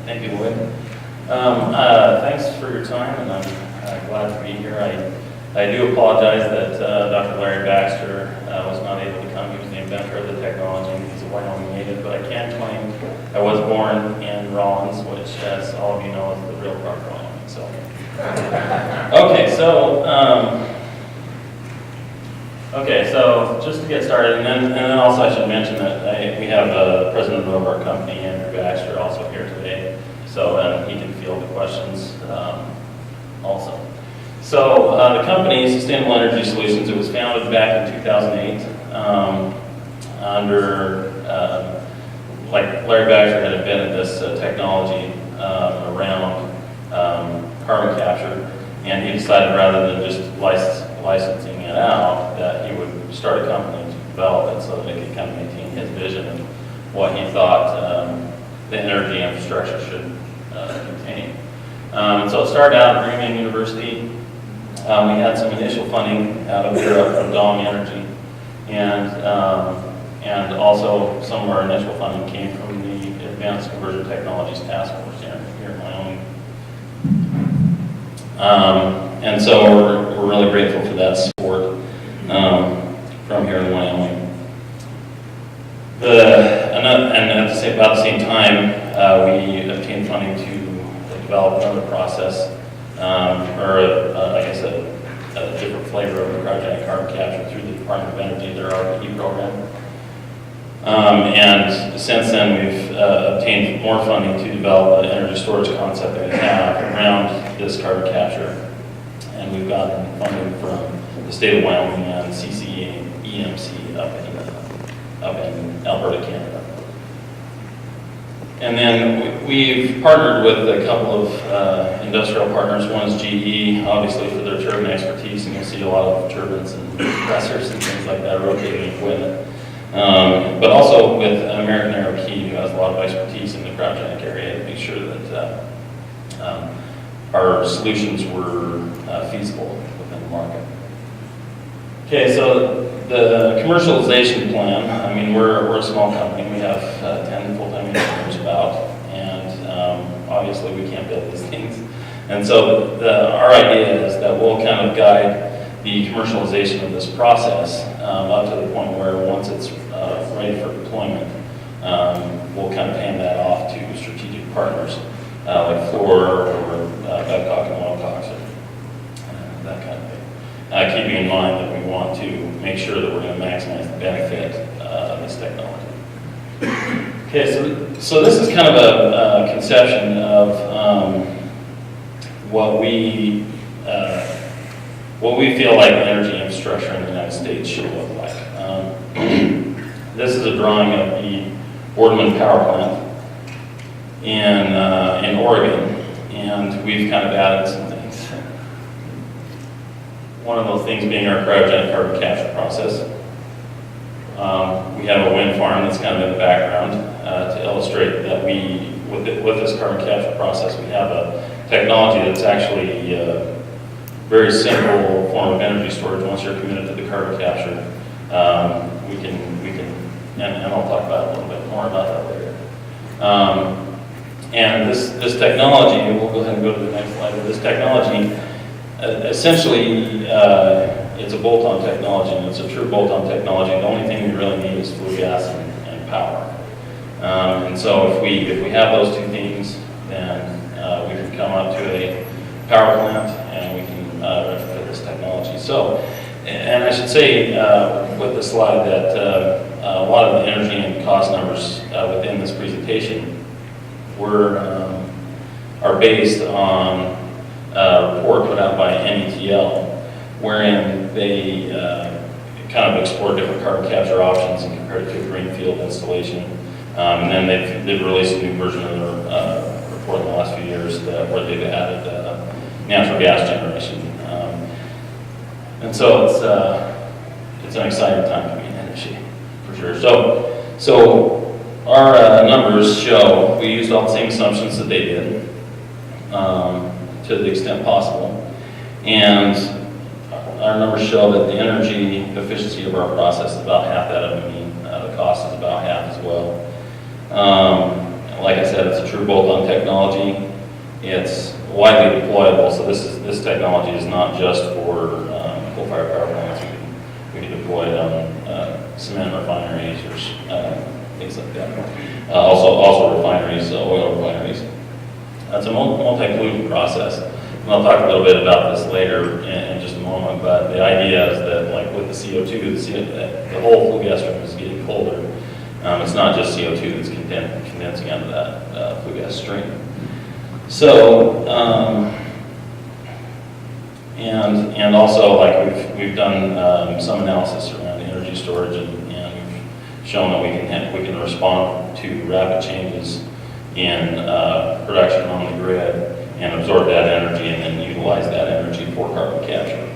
Thank you, Lloyd. Thanks for your time, and I'm glad to be here. I do apologize that Dr. Larry Baxter was not able to come. He was the inventor of the technology. He's a Wyoming native, but I can claim I was born in Rawlins, which, as all of you know, is the real part of Wyoming. So, okay, so just to get started, and then also I should mention that we have the president of our company, Andrew Baxter, also here today, so he can field the questions also. So the company, Sustainable Energy Solutions, it was founded back in 2008 under, like Larry Baxter had invented this technology around carbon capture, and he decided rather than just licensing it out, that he would start a company to develop it so that it could kind of maintain his vision and what he thought the energy infrastructure should contain. So it started out at Frankman University. We had some initial funding out of Europe from Dong Energy, and also some of our initial funding came from the Advanced Conversion Technologies Task Force here in Wyoming. And so we're really grateful for that support from here in Wyoming. And about the same time, we obtained funding to develop another process, I guess a different flavor of the cryogenic carbon capture through the Department of Energy, their RPD program. And since then, we've obtained more funding to develop the energy storage concept that we have around this carbon capture. And we've gotten funding from the state of Wyoming and CCC and EMC up in Alberta, Canada. And then we've partnered with a couple of industrial partners. One is GE, obviously for their turbine expertise, and you'll see a lot of turbines and compressors and things like that, rotating equipment. But also with American Aero Key, who has a lot of expertise in the cryogenic area, to make sure that our solutions were feasible within the market. Okay, so the commercialization plan, I mean, we're a small company. We have 10 full-time engineers about, and obviously we can't build these things. And so our idea is that we'll kind of guide the commercialization of this process up to the point where once it's ready for deployment, we'll kind of hand that off to strategic partners like Fluor or Babcock and Wilcox, or that kind of thing. Keeping in mind that we want to make sure that we're going to maximize the benefit of this technology. Okay, so this is kind of a conception of what we feel like the energy infrastructure in the United States should look like. This is a drawing of the Boardman Power Plant in Oregon, and we've kind of added some things. One of those things being our cryogenic carbon capture process. We have a wind farm that's kind of in the background to illustrate that with this carbon capture process, we have a technology that's actually a very simple form of energy storage. Once you're committed to the carbon capture, we can, and I'll talk about a little bit more about that later. And this technology, we'll go ahead and go to the next slide. This technology, essentially, it's a bolt-on technology, and it's a true bolt-on technology. The only thing we really need is flue gas and power. And so if we have those two things, then we can come up to a power plant and we can retrofit this technology. So, and I should say with the slide that a lot of the energy and cost numbers within this presentation are based on a report put out by NETL, wherein they kind of explore different carbon capture options and compare it to a greenfield installation. And then they've released a new version of their report in the last few years where they've added natural gas generation. And so it's an exciting time to be in energy, for sure. So our numbers show we used all the same assumptions that they did to the extent possible. And our numbers show that the energy efficiency of our process is about half that of the mean. The cost is about half as well. like I said, it's a true bolt-on technology. It's widely deployable, so this technology is not just for coal-fired power plants. We can deploy it on cement refineries or things like that. Also refineries, oil refineries. It's a multi-pollutant process. And I'll talk a little bit about this later in just a moment, but the idea is that, like with the CO2, the whole flue gas stream is getting colder. It's not just CO2 that's condensing out of that flue gas stream. So, and also, like we've done some analysis around energy storage, and we've shown that we can respond to rapid changes in production on the grid and absorb that energy and then utilize that energy for carbon capture.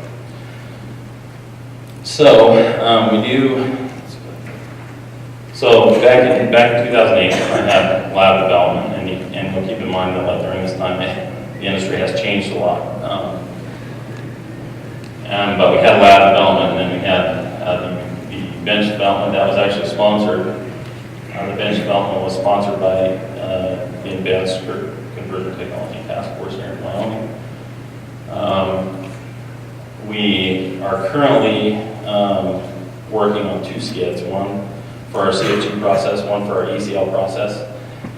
So So back in 2008, I had lab development, and we'll keep in mind that like during this time, the industry has changed a lot. But we had lab development, and then we had the bench development that was actually sponsored. The bench development was sponsored by the Advanced Conversion Technology Task Force here in Wyoming. We are currently working on 2 skids, one for our CO2 process, one for our ECL process,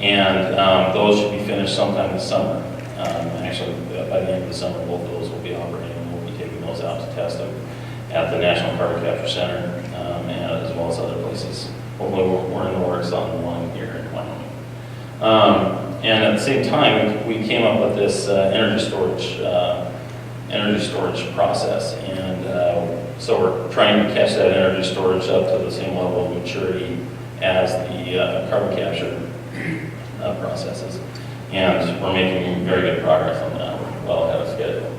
and those should be finished sometime this summer. Actually, by the end of the summer, both of those will be operating, and we'll be taking those out to test them at the National Carbon Capture Center, and as well as other places. Hopefully, we're in the works on one here in Wyoming. And at the same time, we came up with this energy storage process, and so we're trying to catch that energy storage up to the same level of maturity as the carbon capture processes. And we're making very good progress on that. We're well ahead of schedule.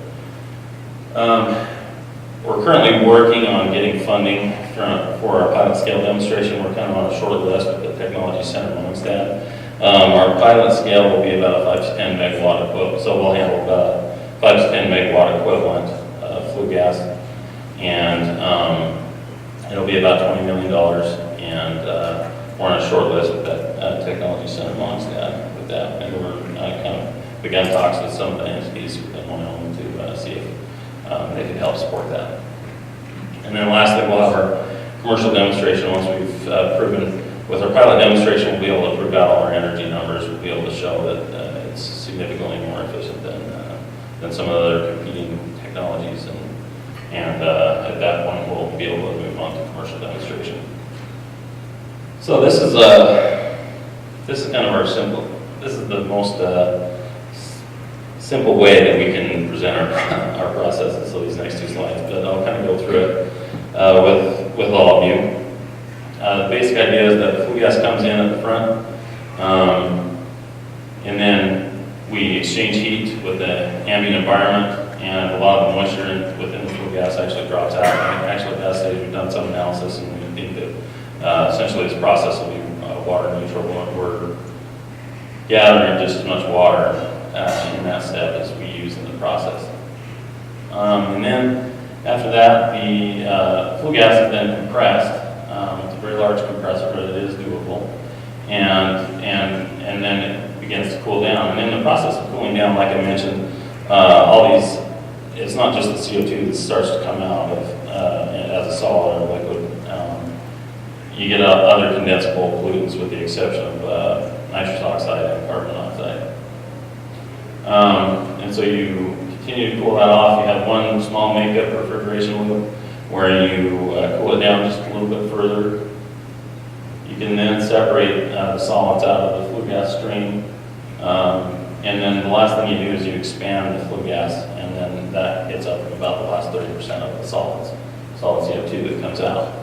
We're currently working on getting funding for our pilot scale demonstration. We're kind of on a short list with the Technology Center amongst that. Our pilot scale will be about a 5 to 10 megawatt equivalent, so we'll handle about 5 to 10 megawatt equivalent flue gas, and it'll be about $20 million, and we're on a short list with that Technology Center amongst that, with that, and we're kind of begun talks with some of the entities in Wyoming to see if they can help support that. And then lastly, we'll have our commercial demonstration. Once we've proven, with our pilot demonstration, we'll be able to prove out all our energy numbers. We'll be able to show that it's significantly more efficient than some of the other competing technologies, and at that point, we'll be able to move on to commercial demonstration. So this is kind of our this is the most simple way that we can present our processes. So these next 2 slides, but I'll kind of go through it with all of you. The basic idea is that the flue gas comes in at the front, and then we exchange heat with the ambient environment, and a lot of the moisture within the flue gas actually drops out. And actually, at that stage, we've done some analysis, and we think that essentially this process will be water neutral. We're gathering just as much water in that step as we use in the process. And then after that, the flue gas is then compressed. It's a very large compressor, but it is doable. And then it begins to cool down. And in the process of cooling down, like I mentioned, it's not just the CO2 that starts to come out of as a solid or liquid. You get other condensable pollutants with the exception of nitrous oxide and carbon monoxide. And so you continue to cool that off. You have one small makeup refrigeration loop where you cool it down just a little bit further. You can then separate the solids out of the flue gas stream. And then the last thing you do is you expand the flue gas, and then that gets up to about the last 30% of the solid CO2 that comes out.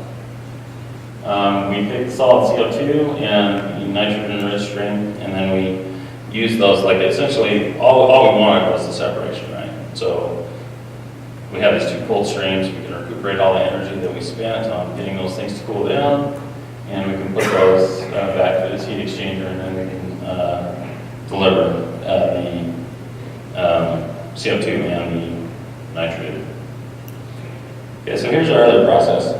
We take the solid CO2 and the nitrogen-rich stream, and then we use those, like essentially all we wanted was the separation, right? So we have these 2 cold streams. We can recuperate all the energy that we spent on getting those things to cool down, and we can put those back to this heat exchanger, and then we can deliver the CO2 and the nitrogen. Okay, so here's our other process.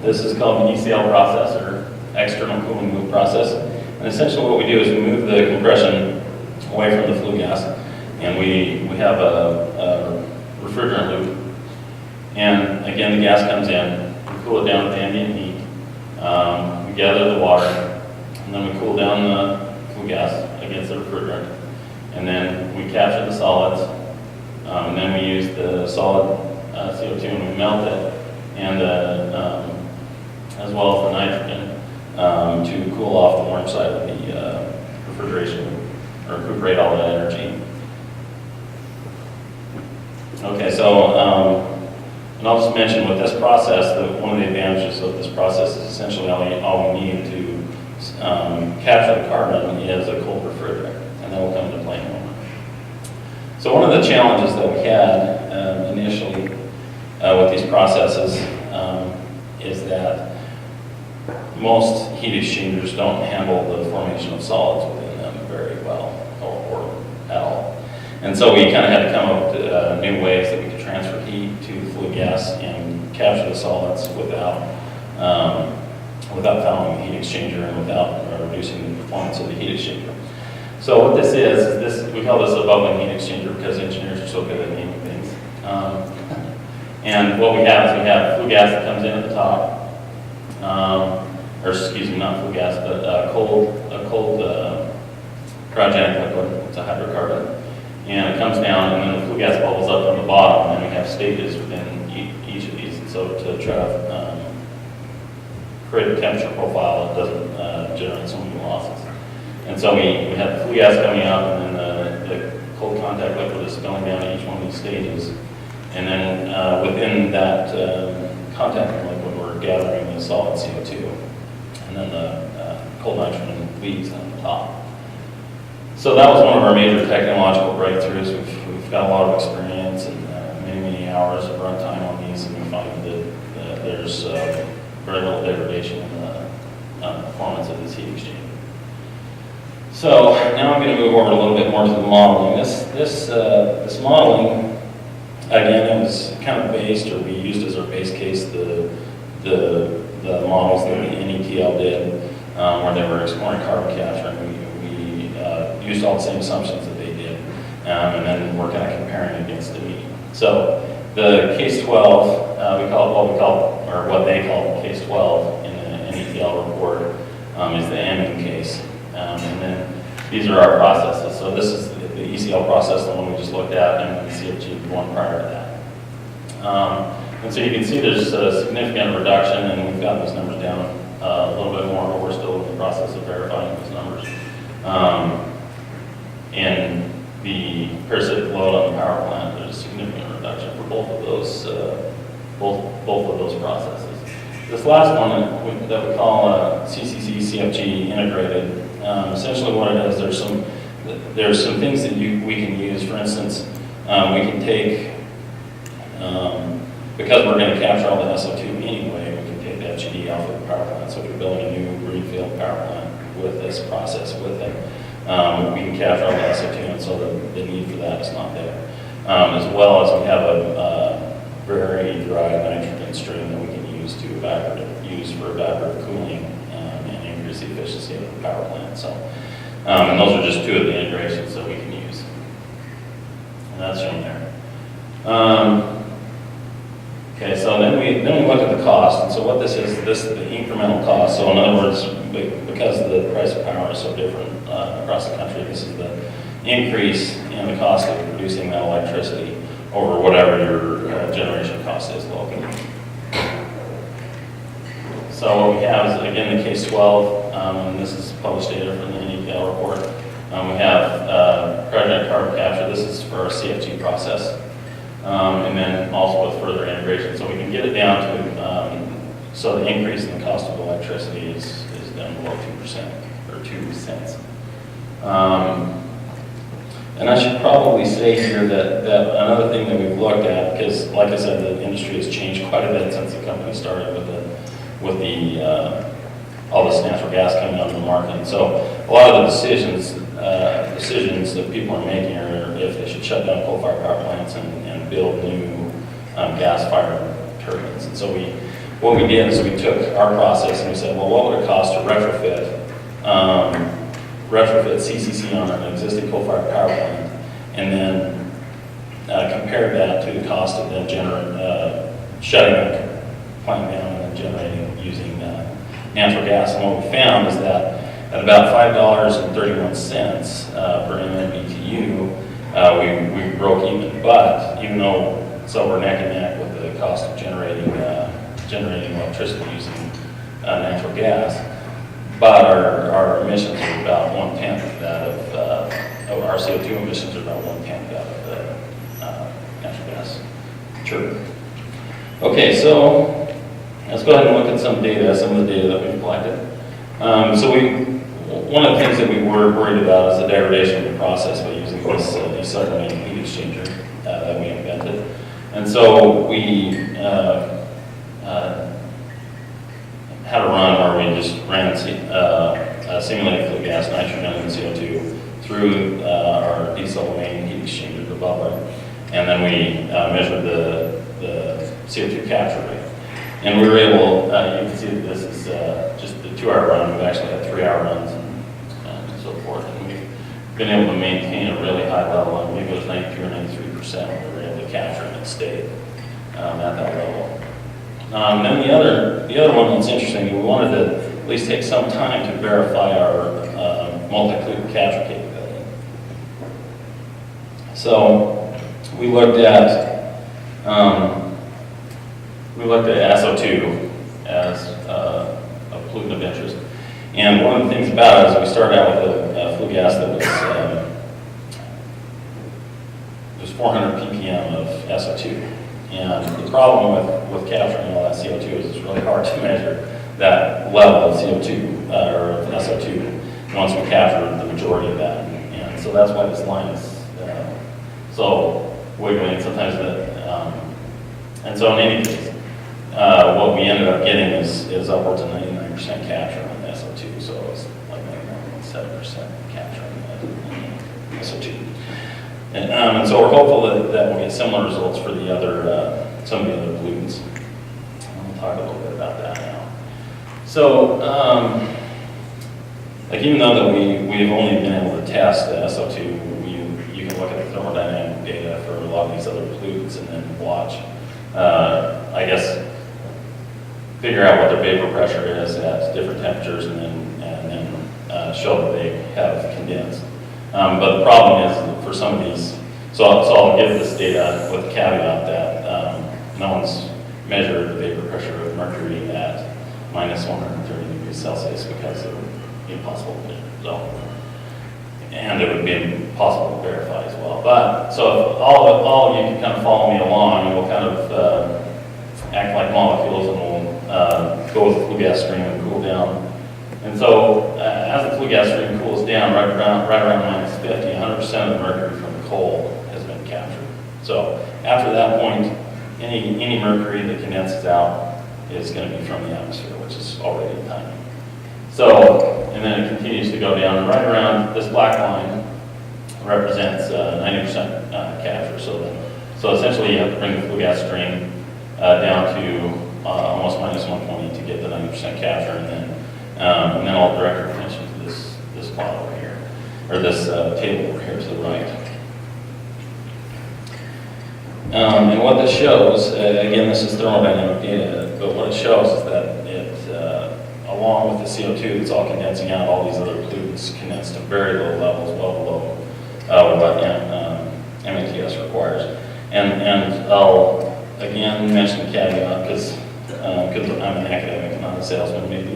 This is called the ECL processor. external cooling loop process. And essentially what we do is we move the compression away from the flue gas, and we have a refrigerant loop. And again, the gas comes in, we cool it down with ambient heat, we gather the water, and then we cool down the flue gas against the refrigerant. And then we capture the solids, and then we use the solid CO2 and we melt it, and as well as the nitrogen to cool off the warm side of the refrigeration or recuperate all that energy. Okay, so and I'll just mention with this process that one of the advantages of this process is essentially all we need to capture the carbon is a cold refrigerant, and that will come into play in a moment. So one of the challenges that we had initially with these processes is that most heat exchangers don't handle the formation of solids within them very well or at all. And so we kind of had to come up with new ways that we could transfer heat to the flue gas and capture the solids without fouling the heat exchanger and without reducing the performance of the heat exchanger. So what this is we call this a bubbling heat exchanger because engineers are so good at naming things. And what we have is we have flue gas that comes in at the top, or excuse me, not flue gas, but a cold cryogenic liquid. It's a hydrocarbon. And it comes down, and then the flue gas bubbles up on the bottom, and we have stages within each of these. And so to try to create a temperature profile that doesn't generate so many losses. And so we have the flue gas coming up, and then the cold contact liquid is going down to each one of these stages. And then within that contact liquid, we're gathering the solid CO2, and then the cold nitrogen leaves on the top. So that was one of our major technological breakthroughs. We've got a lot of experience and many hours of runtime on these, and we find that there's very little degradation in the performance of this heat exchanger. So now I'm going to move over a little bit more to the modeling. This modeling, again, it was kind of based, or we used as our base case the models that the NETL did, where they were exploring carbon capture, and we used all the same assumptions that they did, and then we're kind of comparing against the mean. So the case 12, what they call case 12 in the NETL report is the amine case, and then these are our processes. So this is the ECL process, the one we just looked at, and the CFG one prior to that. And so you can see there's a significant reduction, and we've got those numbers down a little bit more, but we're still in the process of verifying those numbers. And the parasitic load on the power plant, there's a significant reduction for both of those processes. This last one that we call CCC CFG integrated, essentially what it is, there's some things that we can use. For instance, we can take, because we're going to capture all the SO2 anyway, we can take the FGD off of the power plant, so we can build a new greenfield power plant with this process with it. We can capture all the SO2, and so the need for that is not there. As well as we have a very dry nitrogen stream that we can use for evaporative cooling and increase the efficiency of the power plant. So, and those are just two of the integrations that we can use, and that's shown there. Okay, so then we look at the cost, and so what this is the incremental cost. So in other words, because the price of power is so different across the country, this is the increase in the cost of producing that electricity over whatever your generation cost is locally. So what we have is, again, the case 12, and this is published data from the NETL report. We have cryogenic carbon capture. This is for our CFG process. And then also with further integration. So we can get it down to, so the increase in the cost of electricity is down below 2%, or 2 cents. And I should probably say here that another thing that we've looked at, because like I said, the industry has changed quite a bit since the company started with all this natural gas coming onto the market. And so a lot of the decisions that people are making are if they should shut down coal-fired power plants and build new gas-fired turbines. And so we what we did is we took our process and we said, well, what would it cost to retrofit CCC on an existing coal-fired power plant, and then compare that to the cost of then shutting the plant down and then generating using natural gas. And what we found is that at about $5.31 per MMBTU, we broke even. But even though, so we're neck and neck with the cost of generating electricity using natural gas, but our emissions are about 1/10 of that of our CO2 emissions are about 1/10 that of the natural gas turbine. Okay, so let's go ahead and look at some of the data that we've collected. One of the things that we were worried about is the degradation of the process by using this decelerating heat exchanger that we invented. And so we had a run where we just ran simulated flue gas, nitrogen, and CO2 through our decelerating heat exchanger, the bubbler, and then we measured the CO2 capture rate. And we were able, you can see that this is just the 2-hour run. We've actually had 3-hour runs and so forth. And we've been able to maintain a really high level. I believe it was 92 or 93%. We were able to capture it and stay at that level. Then the other one that's interesting, we wanted to at least take some time to verify our multi-flue capture capability. So we looked at SO2 as a pollutant of interest. And one of the things about it is we started out with a flue gas that was 400 ppm of SO2. And the problem with capturing all that CO2 is it's really hard to measure that level of CO2 or of SO2 once we capture the majority of that. And so that's why this line is so wiggling sometimes. And so in any case, what we ended up getting is upwards of 99% capture on the SO2. So it's like 99.7% capture on the SO2. And so we're hopeful that we'll get similar results for the other, some of the other pollutants. We'll talk a little bit about that now. So, like even though that we've only been able to test the SO2, you can look at the thermodynamic data for a lot of these other pollutants and then watch, I guess, figure out what their vapor pressure is at different temperatures and then show that they have condensed. But the problem is for some of these, so I'll give this data with the caveat that no one's measured the vapor pressure of mercury at minus 130 degrees Celsius because it would be impossible to measure. So, and it would be impossible to verify as well. But so if all of you can kind of follow me along, and we'll kind of act like molecules, and we'll go with the flue gas stream and cool down. And so as the flue gas stream cools down right around minus 50, 100% of the mercury from the coal has been captured. So after that point, any mercury that condenses out is going to be from the atmosphere, which is already tiny. So, and then it continues to go down, and right around this black line represents 90% capture. So essentially you have to bring the flue gas stream down to almost minus 120 to get the 90% capture, and then I'll direct your attention to this plot over here, or this table over here to the right. And what this shows, again, this is thermodynamic data, but what it shows is that it, along with the CO2 that's all condensing out, all these other pollutants condense to very low levels, well below what MATS requires. And I'll again mention the caveat because I'm an academic, not a salesman maybe.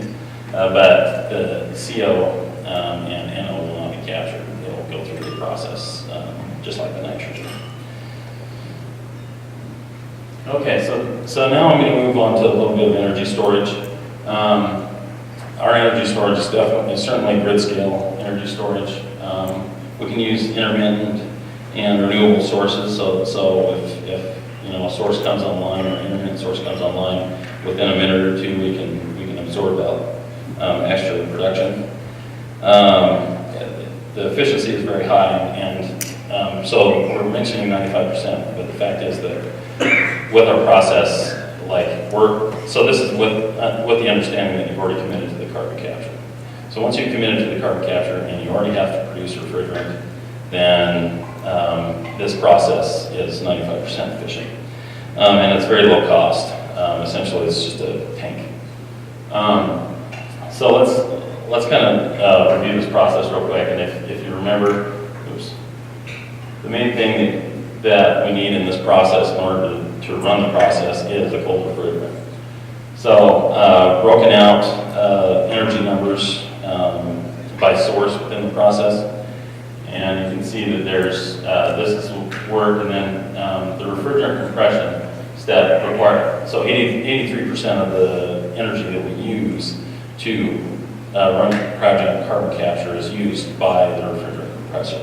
But the CO and NO will not be captured. They'll go through the process just like the nitrogen. Okay, so now I'm going to move on to a little bit of energy storage. Our energy storage is certainly grid scale energy storage. We can use intermittent and renewable sources. So if a source comes online or an intermittent source comes online within a minute or two, we can absorb that extra production. The efficiency is very high, and so we're mentioning 95%, but the fact is that with our process, a so this is with the understanding that you've already committed to the carbon capture. So once you've committed to the carbon capture and you already have to produce refrigerant, then this process is 95% efficient. And it's very low cost. Essentially, it's just a tank. So let's kind of review this process real quick. And if you remember, the main thing that we need in this process in order to run the process is the cold refrigerant. So broken out energy numbers by source within the process. And you can see that there's, this is work, and then the refrigerant compression step required. So 83% of the energy that we use to run cryogenic carbon capture is used by the refrigerant compressor.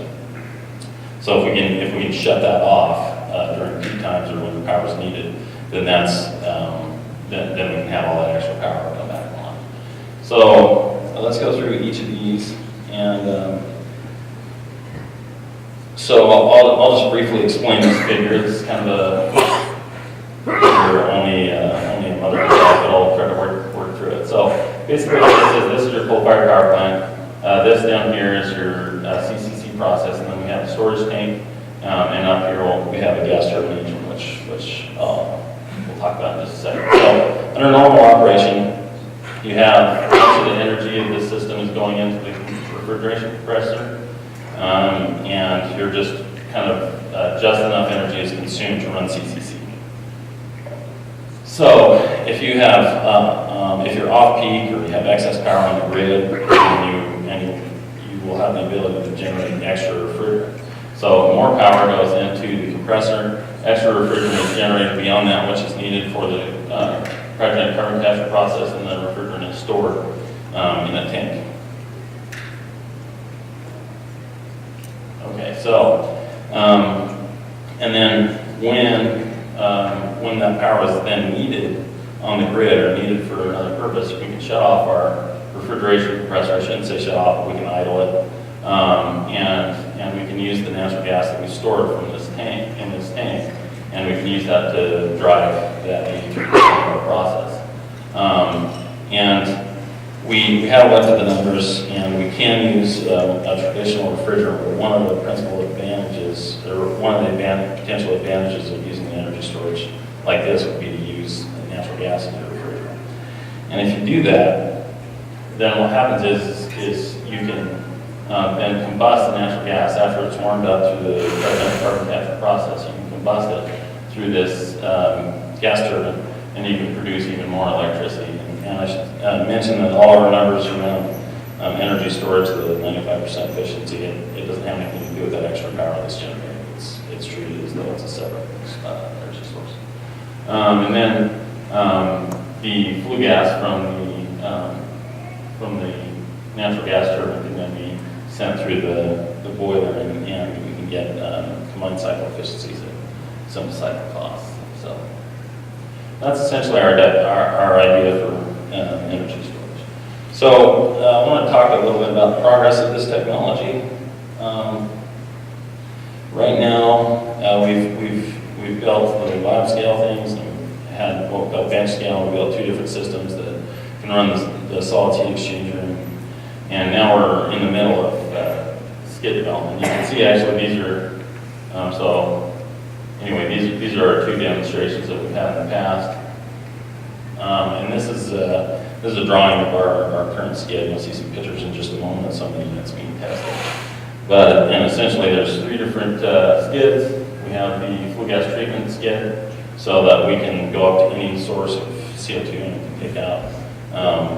So if we can shut that off during peak times or when the power is needed, then that's then we can have all that extra power come back on. So let's go through each of these, and so I'll just briefly explain this figure. This is kind of only a mother of God, but I'll try to work through it. So basically, this is your coal-fired power plant. This down here is your CCC process, and then we have a storage tank, and up here we have a gas turbine engine, which we'll talk about in just a second. So under normal operation, you have most of the energy of this system is going into the refrigeration compressor, and you're just kind of just enough energy is consumed to run CCC. So if you have, if you're off peak or you have excess power on the grid, you will have the ability to generate extra refrigerant. So more power goes into the compressor, extra refrigerant is generated beyond that which is needed for the cryogenic carbon capture process, and then refrigerant is stored in a tank. Okay, so and then when that power is then needed on the grid or needed for another purpose, we can shut off our refrigeration compressor. I shouldn't say shut off, but we can idle it, and we can use the natural gas that we stored from this tank and we can use that to drive that 83% of our process. And we have looked at the numbers, and we can use a traditional refrigerant. But one of the principal advantages, or one of the potential advantages of using the energy storage like this would be to use natural gas as a refrigerant. And if you do that, then what happens is you can then combust the natural gas after it's warmed up through the carbon capture process. You can combust it through this gas turbine, and you can produce even more electricity. And I should mention that all of our numbers around energy storage, the 95% efficiency, it doesn't have anything to do with that extra power that's generated. It's treated as though it's a separate energy source. And then the flue gas from the natural gas turbine can then be sent through the boiler, and we can get combined cycle efficiencies at simple cycle costs. So that's essentially our idea for energy storage. So I want to talk a little bit about the progress of this technology. Right now, we've built the lab scale things, and we've had what we call bench scale. We built 2 different systems that can run the solid heat exchanger, and now we're in the middle of skid development. You can see actually these are so anyway, these are our 2 demonstrations that we've had in the past. And this is a drawing of our current skid. You'll see some pictures in just a moment of some of the units being tested. But essentially, there's 3 different skids. We have the flue gas treatment skid, so that we can go up to any source of CO2 and we can take out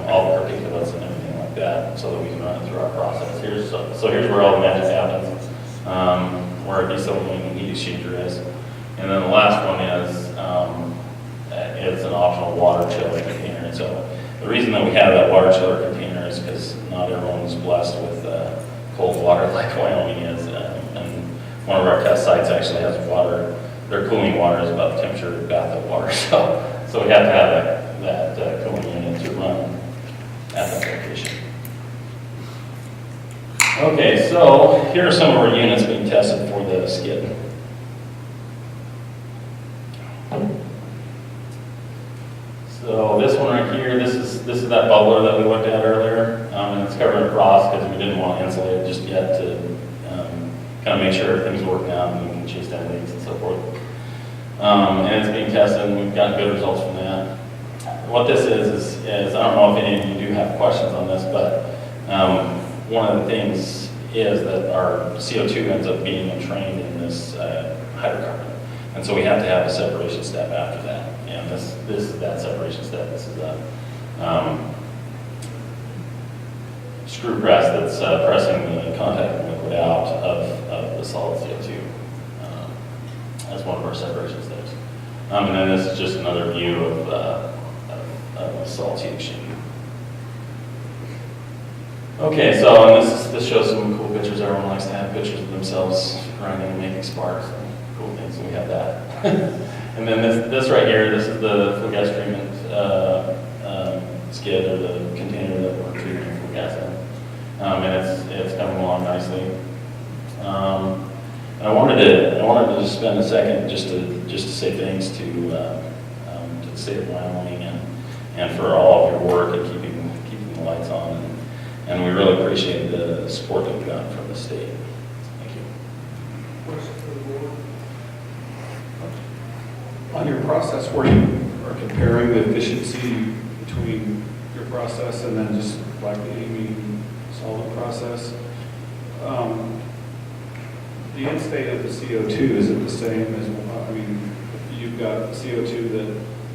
all the particulates and everything like that, so that we can run it through our process. Here's where all the magic happens, where a decelerating heat exchanger is. And then the last one is it's an optional water chiller container. And so the reason that we have that water chiller container is because not everyone is blessed with cold water like Wyoming is. And one of our test sites actually has water. Their cooling water is about the temperature of bathtub water. So we have to have that cooling unit to run at that location. Okay, so here are some of our units being tested for the skid. is that bubbler that we looked at earlier, and it's covered in frost because we didn't want to insulate it just yet to kind of make sure everything's working out and we can chase down leaks and so forth. And it's being tested, and we've gotten good results from that. What this is I don't know if any of you do have questions on this, but one of the things is that our CO2 ends up being entrained in this hydrocarbon. And so we have to have a separation step after that. And this is that separation step. This is a screw press that's pressing the contact liquid out of the solid CO2 as one of our separation steps. And then this is just another view of a solid heat exchange. Okay, so and this shows some cool pictures. Everyone likes to have pictures of themselves grinding and making sparks and cool things, and we have that. And then this right here, this is the flue gas treatment skid, or the container that we're treating flue gas in. And it's coming along nicely. And I wanted to just spend a second just to say thanks to the state of Wyoming and for all of your work and keeping the lights on. And we really appreciate the support that we've gotten from the state. Thank you. Question for the board. On your process, where you are comparing the efficiency between your process and then just like the amine solvent process, the end state of the CO2, is it the same as, I mean, you've got CO2 that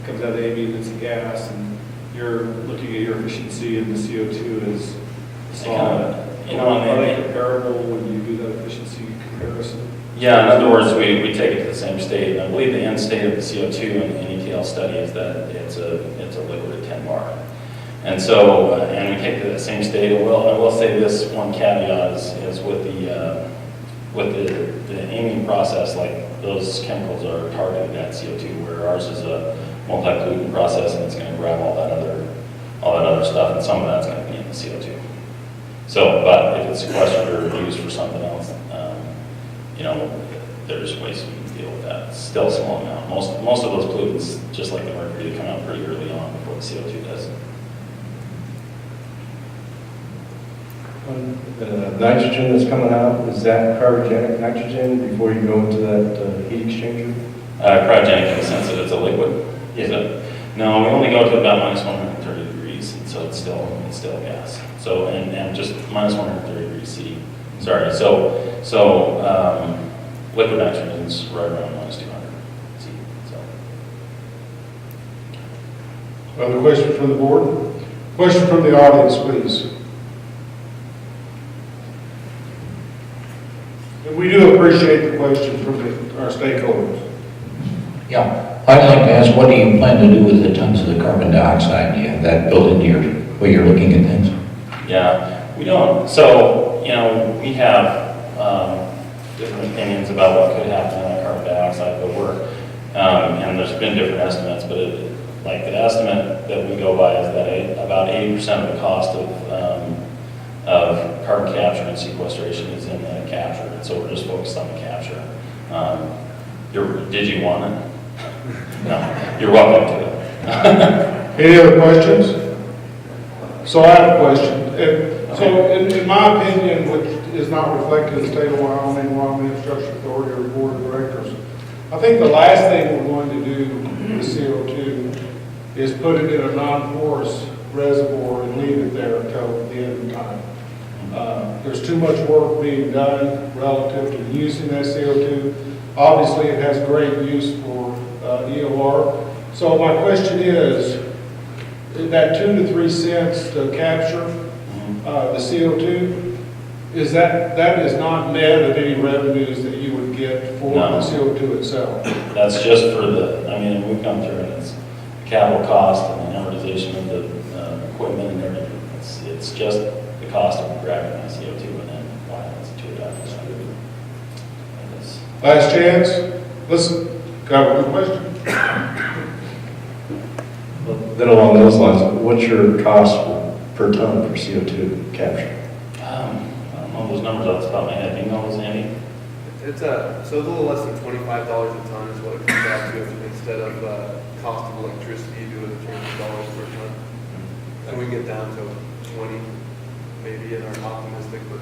comes out of the amine that's a gas, and you're looking at your efficiency and the CO2 is solid. Are they comparable when you do that efficiency comparison? Yeah, in other words, we take it to the same state. I believe the end state of the CO2 in the ETL study is that it's a liquid at 10 bar. And so, and we take it to the same state. I will say this one caveat is with the amine process, like those chemicals are targeted at CO2, where ours is a multi-pollutant process, and it's going to grab all that other stuff, and some of that's going to be in the CO2. So, but if it's sequestered or used for something else, there's ways we can deal with that. It's still a small amount. Most of those pollutants, just like the mercury, they come out pretty early on before the CO2 does. The nitrogen that's coming out, is that cryogenic nitrogen before you go into that heat exchanger? Cryogenic in the sense that it's a liquid. Yeah. No, we only go to about minus 130 degrees, and so it's still gas. So and just minus 130 degrees C. Sorry. So liquid nitrogen is right around minus 200 C. So. Other question from the board? Question from the audience, please. And we do appreciate the questions from our stakeholders. Yeah, I'd like to ask, what do you plan to do with the tons of the carbon dioxide? Do you have that built into your way you're looking at things? Yeah, we don't. So, we have different opinions about what could happen in carbon dioxide, but and there's been different estimates, but like the estimate that we go by is that about 80% of the cost of carbon capture and sequestration is in the capture, and so we're just focused on the capture. Did you want it? No, you're welcome to it. Any other questions? So I have a question. So in my opinion, which is not reflected in the state of Wyoming Infrastructure Authority or Board of Directors, I think the last thing we're going to do with CO2 is put it in a non-porous reservoir and leave it there until the end of time. There's too much work being done relative to using that CO2. Obviously, it has great use for EOR. So my question is, that 2 to 3 cents to capture the CO2, is that is not net of any revenues that you would get for the CO2 itself? That's just for we've gone through it. It's capital cost and the amortization of the equipment and everything. It's just the cost of grabbing that CO2 and then applying it to it after that. Last chance. Listen, got one question? Then along those lines, what's your cost per ton for CO2 capture? I don't know those numbers off the top of my head. Do you know those, Andy? It's so it's a little less than $25 a ton is what it comes out to instead of cost of electricity, you do it at $300 per ton. And we get down to 20, maybe in our optimistic, but